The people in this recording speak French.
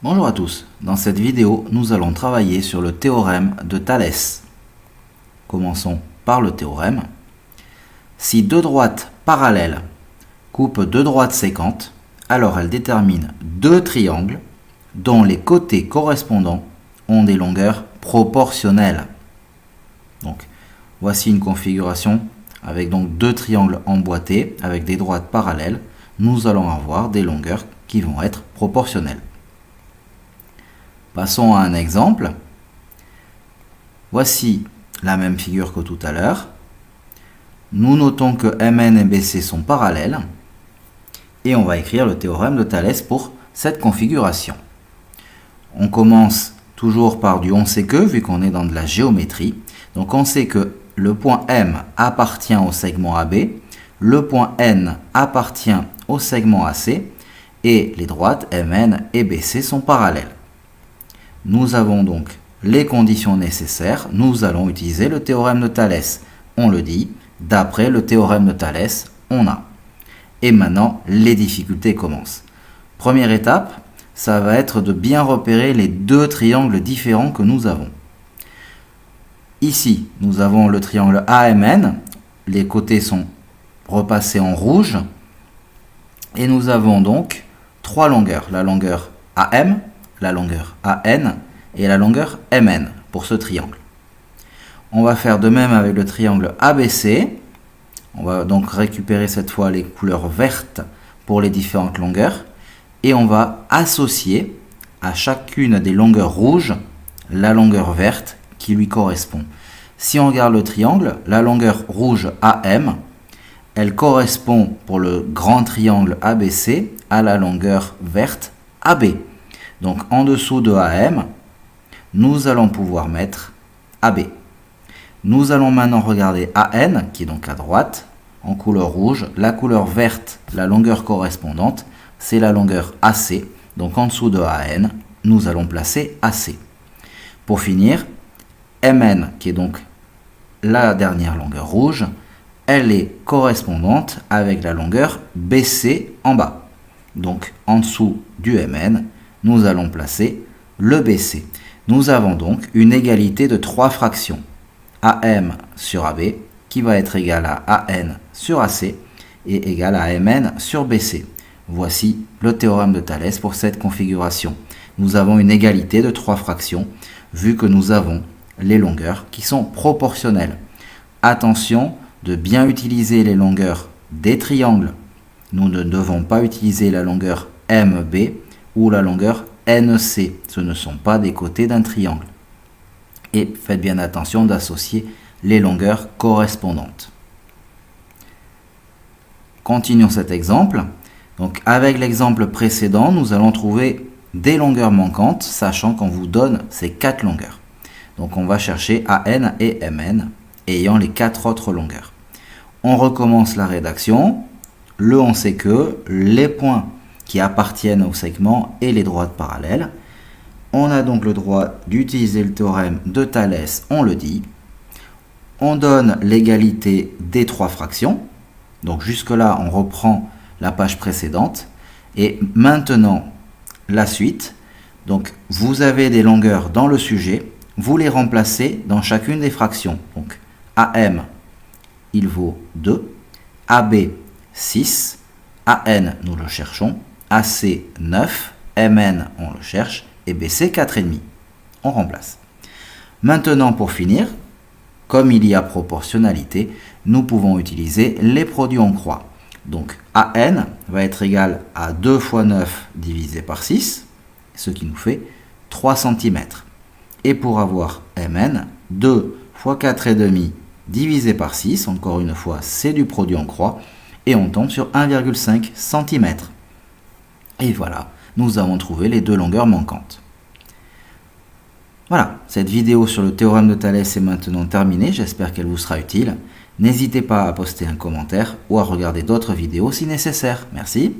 Bonjour à tous, dans cette vidéo nous allons travailler sur le théorème de Thalès. Commençons par le théorème. Si deux droites parallèles coupent deux droites séquentes, alors elles déterminent deux triangles dont les côtés correspondants ont des longueurs proportionnelles. Donc voici une configuration avec donc deux triangles emboîtés avec des droites parallèles. Nous allons avoir des longueurs qui vont être proportionnelles. Passons à un exemple. Voici la même figure que tout à l'heure. Nous notons que MN et BC sont parallèles et on va écrire le théorème de Thalès pour cette configuration. On commence toujours par du on sait que, vu qu'on est dans de la géométrie. Donc on sait que le point M appartient au segment AB, le point N appartient au segment AC et les droites MN et BC sont parallèles. Nous avons donc les conditions nécessaires. Nous allons utiliser le théorème de Thalès. On le dit, d'après le théorème de Thalès, on a. Et maintenant, les difficultés commencent. Première étape, ça va être de bien repérer les deux triangles différents que nous avons. Ici, nous avons le triangle AMN. Les côtés sont repassés en rouge. Et nous avons donc trois longueurs. La longueur AM, la longueur AN et la longueur MN pour ce triangle. On va faire de même avec le triangle ABC. On va donc récupérer cette fois les couleurs vertes pour les différentes longueurs et on va associer à chacune des longueurs rouges la longueur verte qui lui correspond. Si on regarde le triangle, la longueur rouge AM, elle correspond pour le grand triangle ABC à la longueur verte AB. Donc en dessous de AM, nous allons pouvoir mettre AB. Nous allons maintenant regarder AN, qui est donc à droite, en couleur rouge. La couleur verte, la longueur correspondante, c'est la longueur AC. Donc en dessous de AN, nous allons placer AC. Pour finir, MN, qui est donc la dernière longueur rouge, elle est correspondante avec la longueur BC en bas. Donc en dessous du MN, nous allons placer le BC. Nous avons donc une égalité de trois fractions. AM sur AB qui va être égal à AN sur AC et égal à MN sur BC. Voici le théorème de Thalès pour cette configuration. Nous avons une égalité de trois fractions vu que nous avons les longueurs qui sont proportionnelles. Attention de bien utiliser les longueurs des triangles. Nous ne devons pas utiliser la longueur MB ou la longueur NC. Ce ne sont pas des côtés d'un triangle. Et faites bien attention d'associer les longueurs correspondantes. Continuons cet exemple. Donc, avec l'exemple précédent, nous allons trouver des longueurs manquantes, sachant qu'on vous donne ces quatre longueurs. Donc, on va chercher AN et MN, ayant les quatre autres longueurs. On recommence la rédaction. Le on sait que, les points qui appartiennent au segment et les droites parallèles. On a donc le droit d'utiliser le théorème de Thalès, on le dit. On donne l'égalité des trois fractions. Donc jusque-là, on reprend la page précédente. Et maintenant, la suite. Donc vous avez des longueurs dans le sujet. Vous les remplacez dans chacune des fractions. Donc AM, il vaut 2. AB, 6. AN, nous le cherchons. AC 9, MN on le cherche et BC 4,5. On remplace. Maintenant pour finir, comme il y a proportionnalité, nous pouvons utiliser les produits en croix. Donc AN va être égal à 2 fois 9 divisé par 6, ce qui nous fait 3 cm. Et pour avoir MN, 2 fois 4,5 divisé par 6, encore une fois c'est du produit en croix, et on tombe sur 1,5 cm. Et voilà, nous avons trouvé les deux longueurs manquantes. Voilà, cette vidéo sur le théorème de Thalès est maintenant terminée, j'espère qu'elle vous sera utile. N'hésitez pas à poster un commentaire ou à regarder d'autres vidéos si nécessaire. Merci.